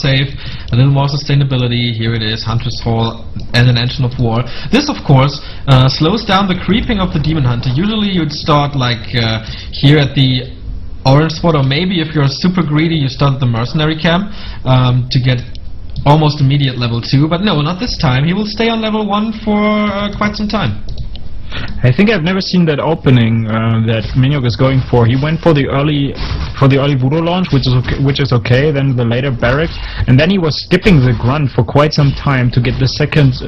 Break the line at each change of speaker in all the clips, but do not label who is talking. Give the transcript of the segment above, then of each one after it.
save, a little more sustainability. Here it is, Hunter's Hall and an Engine of War. This, of course, slows down the creeping of the Demon Hunter. Usually you'd start like here at the orange spot, or maybe if you're super greedy you start at the mercenary camp to get almost immediate level 2, but no, not this time. He will stay on level 1 for quite some time.
I think I've never seen that opening that Minhyuk is going for. He went for the early Voodoo launch, which is okay. Then the later barracks, and then he was skipping the grunt for quite some time to get the second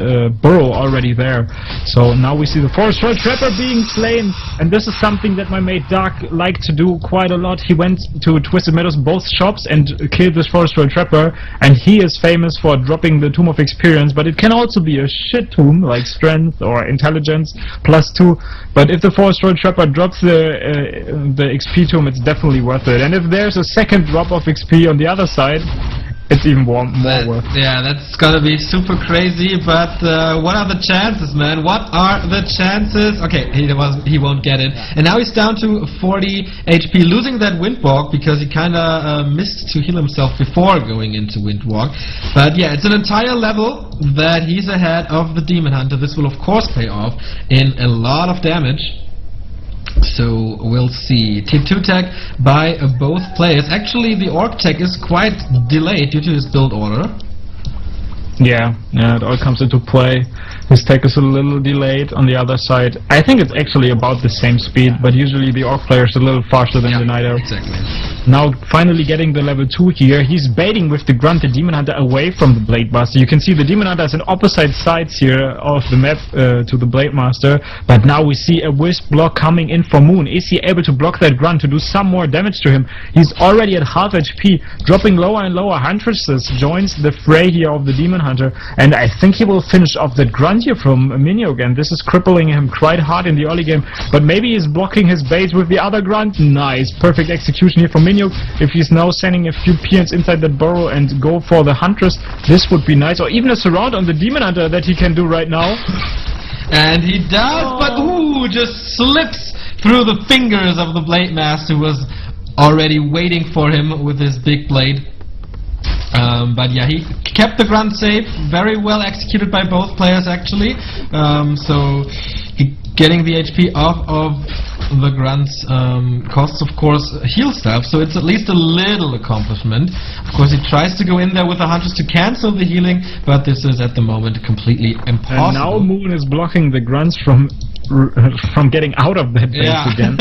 burrow already there. So now we see the Forest Troll Trapper being slain, and this is something that my mate Dark liked to do quite a lot. He went to Twisted Meadows both shops and killed this Forest Troll Trapper, and he is famous for dropping the Tomb of Experience, but it can also be a shit tomb like Strength or Intelligence +2, but if the Forest Troll Trapper drops the XP tomb, it's definitely worth it. And if there's a second drop of XP on the other side, it's even more worth it.
Yeah, that's gonna be super crazy, but what are the chances, man? What are the chances? Okay, he won't get it. And now he's down to 40 HP, losing that Windwalk because he kinda missed to heal himself before going into Windwalk. But yeah, it's an entire level that he's ahead of the Demon Hunter. This will of course pay off in a lot of damage. So we'll see. Tier 2 tech by both players. Actually, the Orc tech is quite delayed due to his build order.
Yeah, it all comes into play. His tech is a little delayed on the other side. I think it's actually about the same speed, but usually the Orc player is a little faster than the Night Elf.
Exactly.
Now finally getting the level 2 here. He's baiting with the Grunt the Demon Hunter away from the Blade Master. You can see the Demon Hunter is on opposite sides here of the map to the Blade Master, but now we see a Wisp block coming in for Moon. Is he able to block that Grunt to do some more damage to him? He's already at half HP, dropping lower and lower. Huntresses joins the fray here of the Demon Hunter, and I think he will finish off that Grunt here from Minhyuk, and this is crippling him quite hard in the early game, but maybe he's blocking his base with the other Grunt. Nice, perfect execution here from Minhyuk. If he's now sending a few peons inside that burrow and go for the Huntress, this would be nice, or even a surround on the Demon Hunter that he can do right now.
And he does, but ooh, just slips through the fingers of the Blade Master, who was already waiting for him with his big blade. But yeah, he kept the Grunt safe, very well executed by both players actually. So he getting the HP off of the Grunt's costs, of course, heal stuff, so it's at least a little accomplishment. Of course, he tries to go in there with the Hunters to cancel the healing, but this is at the moment completely impossible.
And now Moon is blocking the Grunts from getting out of that base again.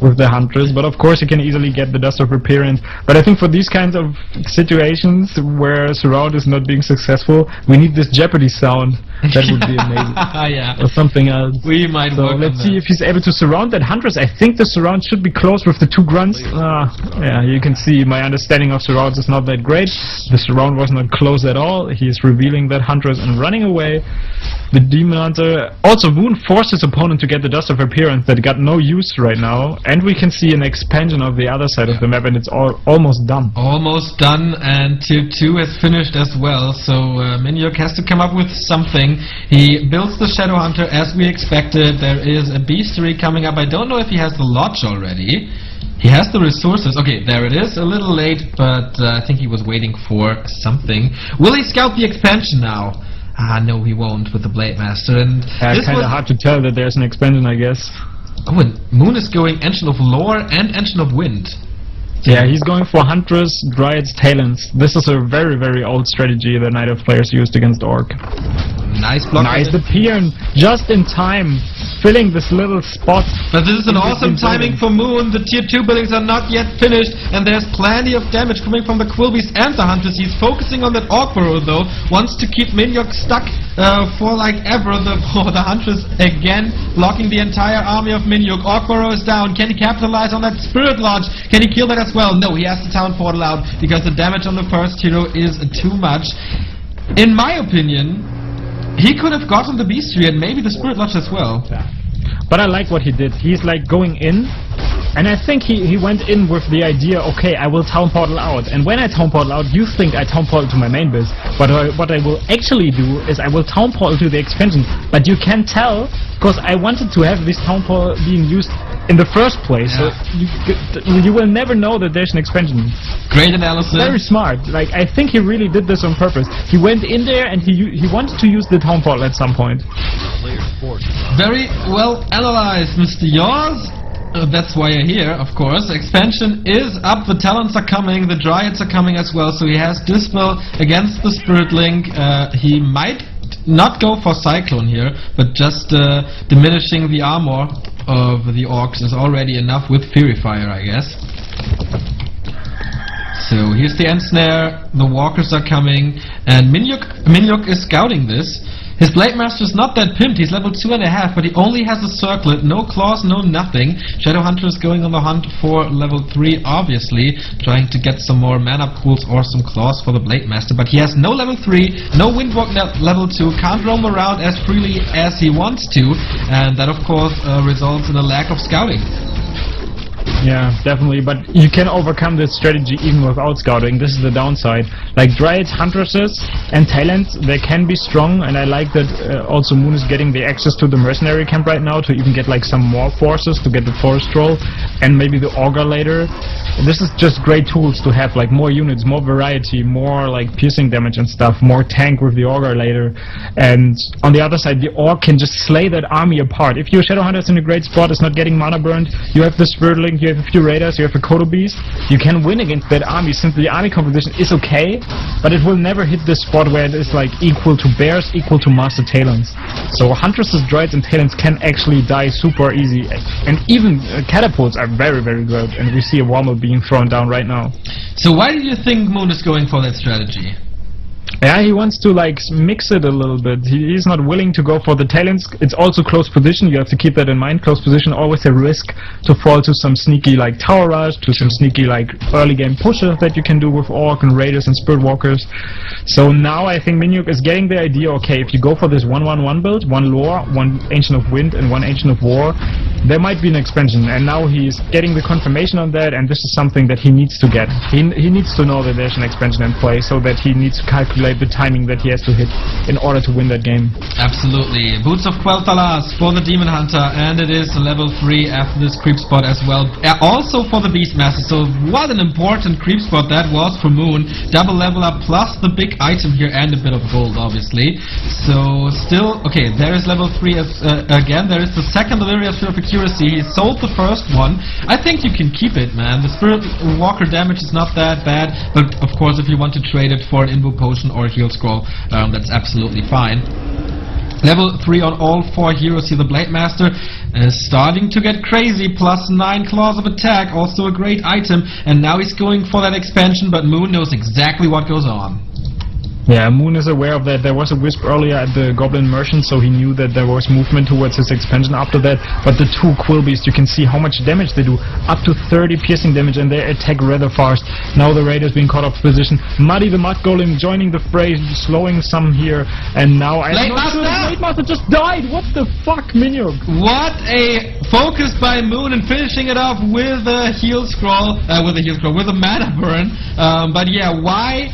With the Huntress, but of course you can easily get the Dust of Reappearance. But I think for these kinds of situations where Surround is not being successful, we need this Jeopardy sound. That would be amazing.
Yeah.
Or something else.
We might
so let's see if he's able to surround that Huntress. I think the surround should be close with the two Grunts. Yeah, you can see my understanding of surrounds is not that great. The surround was not close at all. He is revealing that Huntress and running away. The Demon Hunter. Also, Moon forced his opponent to get the Dust of Appearance that got no use right now. And we can see an expansion of the other side of the map, and it's almost done. Almost done,
and Tier 2 is finished as well. So Minhyuk has to come up with something. He builds the Shadow Hunter as we expected. There is a Beastery coming up. I don't know if he has the Lodge already. He has the resources. Okay, there it is. A little late, but I think he was waiting for something. Will he scout the expansion now? No, he won't with the Blade Master. And
it's kind of hard to tell that there's an expansion, I guess.
Oh, and Moon is going Engine of Lore and Engine of Wind.
Yeah, he's going for Huntress, Dryads, Talons. This is a very, very old strategy that Night Elf players used against Orc.
Nice block.
Nice, the Peon, just in time, filling this little spot.
But this is an awesome timing for Moon. The Tier 2 buildings are not yet finished, and there's plenty of damage coming from the Quillbeast and the Hunters. He's focusing on that Orc Burrow, though. Wants to keep Minhyuk stuck for like ever. The Huntress again blocking the entire army of Minhyuk. Orc Burrow is down. Can he capitalize on that Spirit Lodge? Can he kill that as well? No, he has to Town Portal out because the damage on the first hero is too much. In my opinion, he could have gotten the Beastery and maybe the Spirit Lodge as well.
But I like what he did. He's like going in, and I think he went in with the idea, okay, I will Town Portal out. And when I Town Portal out, you think I Town Portal to my main base. But what I will actually do is I will Town Portal to the expansion. But you can tell, because I wanted to have this Town Portal being used in the first place. So you will never know that there's an expansion.
Great analysis.
Very smart. Like, I think he really did this on purpose. He went in there and he wanted to use the town hall at some point.
Very well analyzed, Mr. Yaws. That's why you're here, of course. Expansion is up, the talents are coming, the dryads are coming as well, so he has Dispel against the Spirit Link. He might not go for Cyclone here, but just diminishing the armor of the orcs is already enough with Fury Fire, I guess. So here's the End Snare, the walkers are coming, and Minhyuk is scouting this. His Blade Master is not that pimped, he's level 2.5, but he only has a circlet, no claws, no nothing. Shadowhunter is going on the hunt for level 3, obviously, trying to get some more mana pools or some claws for the Blade Master, but he has no level 3, no Windwalk level 2, can't roam around as freely as he wants to, and that of course results in a lack of scouting.
Yeah, definitely, but you can overcome this strategy even without scouting. This is the downside. Like Dryads, Huntresses, and Talents, they can be strong, and I like that also Moon is getting the access to the Mercenary Camp right now to even get like some more forces to get the Forest Troll, and maybe the Augur later. This is just great tools to have, like more units, more variety, more like piercing damage and stuff, more tank with the Augur later. And on the other side, the Orc can just slay that army apart. If your Shadowhunter is in a great spot, it's not getting mana burned, you have the Spirit Link, you have a few Raiders, you have a Kodo Beast, you can win against that army since the army composition is okay, but it will never hit this spot where it is like equal to Bears, equal to Master Talons. So Huntresses, Dryads and Talons can actually die super easy, and even Catapults are very, very good, and we see a Wormhole being thrown down right now.
So why do you think Moon is going for that strategy?
Yeah, he wants to like mix it a little bit. He's not willing to go for the Talents. It's also close position, you have to keep that in mind. Close position, always a risk to fall to some sneaky like Tower Rush, to some sneaky like early game pushes that you can do with Orc and Raiders and Spirit Walkers. So now I think Minhyuk is getting the idea, okay, if you go for this 1-1-1 build, 1 Lore, 1 Ancient of Wind and 1 Ancient of War, there might be an expansion, and now he's getting the confirmation on that, and this is something that he needs to get. He needs to know that there's an expansion in play, so that he needs to calculate the timing that he has to hit in order to win that game.
Absolutely. Boots of Quel'Thalas for the Demon Hunter, and it is level 3 after this creep spot as well. Also for the Beastmaster, so what an important creep spot that was for Moon. Double level up plus the big item here and a bit of gold, obviously. So still, okay, there is level 3 as, again, there is the second Delirious Sphere of Accuracy. He sold the first one. I think you can keep it, man. The Spirit Walker damage is not that bad, but of course if you want to trade it for an Invo Potion or a Heal Scroll, that's absolutely fine. Level 3 on all 4 heroes here. The Blade Master is starting to get crazy. Plus 9 claws of attack, also a great item. And now he's going for that expansion, but Moon knows exactly what goes on.
Yeah, Moon is aware of that. There was a wisp earlier at the Goblin Merchant, so he knew that there was movement towards his expansion after that. But the 2 Quill Beasts, you can see how much damage they do. Up to 30 piercing damage, and they attack rather fast. Now the Raiders being caught off position. Muddy the Mud Golem joining the fray, slowing some here. And now
Blade Master!
Blade Master just died! What the fuck, Minhyuk?
What a focus by Moon, and finishing it off with a Heal Scroll, with a Mana Burn. But yeah, why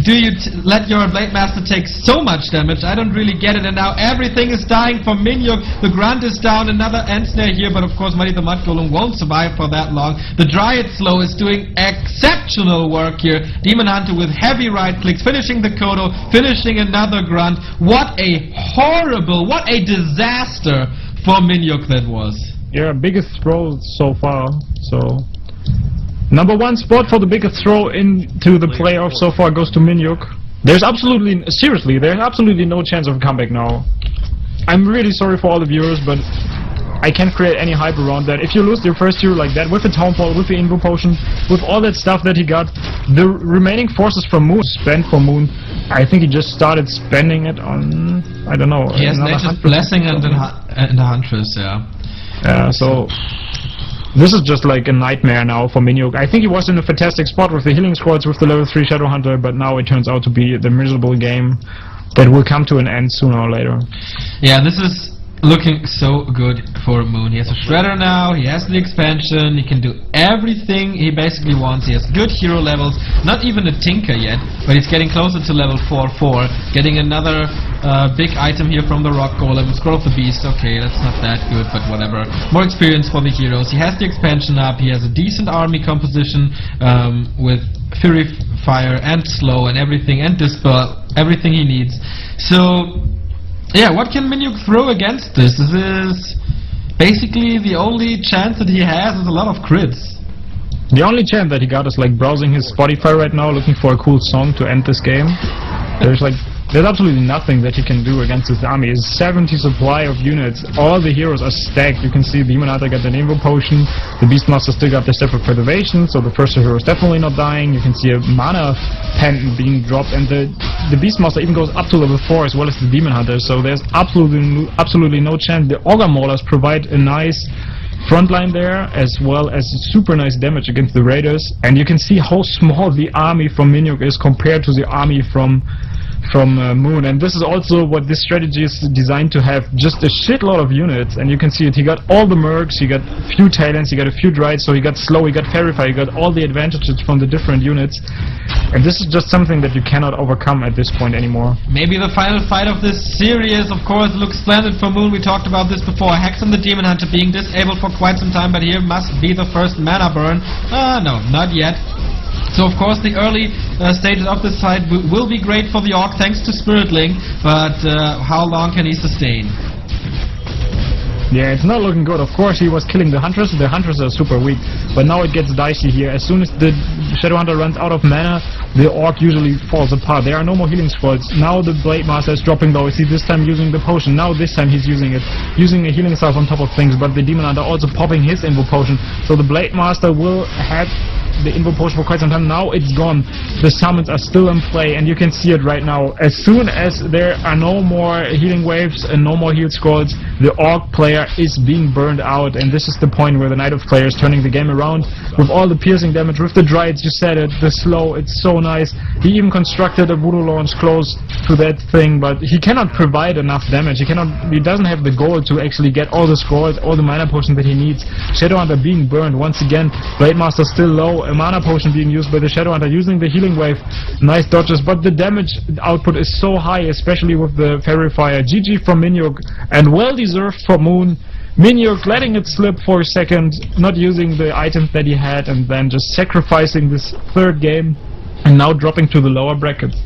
do you let your Blade Master take so much damage? I don't really get it, and now everything is dying for Minhyuk. The Grunt is down, another End Snare here, but of course Muddy the Mud Golem won't survive for that long. The Dryad Slow is doing exceptional work here. Demon Hunter with heavy right clicks, finishing the Kodo, finishing another Grunt. What a horrible, what a disaster for Minhyuk that was.
Yeah, biggest throw so far, so... Number 1 spot for the biggest throw into the playoffs so far goes to Minhyuk. There's absolutely, seriously, there's absolutely no chance of a comeback now. I'm really sorry for all the viewers, but I can't create any hype around that. If you lose your first hero like that, with the Town Hall, with the Invo Potion, with all that stuff that he got, the remaining forces from Moon spent for Moon. I think he just started spending it on, I don't know.
He has Nature's Blessing and the Huntress, yeah.
Yeah, so... This is just like a nightmare now for Minhyuk. I think he was in a fantastic spot with the healing squads, with the level 3 Shadowhunter, but now it turns out to be the miserable game that will come to an end sooner or later. Yeah,
this is looking so good for Moon. He has a Shredder now, he has the expansion, he can do everything he basically wants. He has good hero levels, not even a Tinker yet, but he's getting closer to level 4-4, getting another big item here from the Rock Golem. Scroll of the Beast, okay, that's not that good, but whatever. More experience for the heroes. He has the expansion up, he has a decent army composition with Fury Fire and Slow and everything, and Dispel, everything he needs. So, yeah, what can Minhyuk throw against this? This is basically the only chance that he has is a lot of crits.
The only chance that he got is like browsing his Spotify right now, looking for a cool song to end this game. There's absolutely nothing that he can do against this army. His 70 supply of units, all the heroes are stacked. You can see Demon Hunter got the Invo Potion, the Beastmaster still got the Step of Preservation, so the first hero is definitely not dying. You can see a mana pendant being dropped, and the Beastmaster even goes up to level 4 as well as the Demon Hunter, so there's absolutely no chance. The Augur Maulers provide a nice frontline there, as well as super nice damage against the Raiders, and you can see how small the army from Minhyuk is compared to the army from Moon. And this is also what this strategy is designed to have, just a shitload of units, and you can see it. He got all the mercs, he got a few talents, he got a few drides, so he got slow, he got Fairy, he got all the advantages from the different units, and this is just something that you cannot overcome at this point anymore.
Maybe the final fight of this series, of course, looks splendid for Moon. We talked about this before. Hex and the Demon Hunter being disabled for quite some time, but here must be the first mana burn. No, not yet. So of course the early stages of this fight will be great for the Orc thanks to Spirit Link, but how long can he sustain?
Yeah, it's not looking good. Of course he was killing the Huntress are super weak, but now it gets dicey here. As soon as the Shadow Hunter runs out of mana, the Orc usually falls apart. There are no more healing scrolls. Now the Blade Master is dropping low. See, this time using the potion. Now this time he's using it. Using a healing salve on top of things, but the Demon Hunter also popping his Invo Potion. So the Blade Master will have the Invo Potion for quite some time. Now it's gone. The summons are still in play, and you can see it right now. As soon as there are no more healing waves and no more heal scrolls, the Orc player is being burned out, and this is the point where the Night of player is turning the game around with all the piercing damage, with the Drides, you said it, the slow, it's so nice. He even constructed a Voodoo launch close to that thing, but he cannot provide enough damage. He doesn't have the goal to actually get all the scrolls, all the mana potions that he needs. Shadow Hunter being burned once again. Blade Master still low. A mana potion being used by the Shadow Hunter, using the healing wave. Nice dodges, but the damage output is so high, especially with the Fairy Fire. GG from Minhyuk, and well deserved for Moon. Minhyuk letting it slip for a second, not using the items that he had, and then just sacrificing this third game, and now dropping to the lower brackets.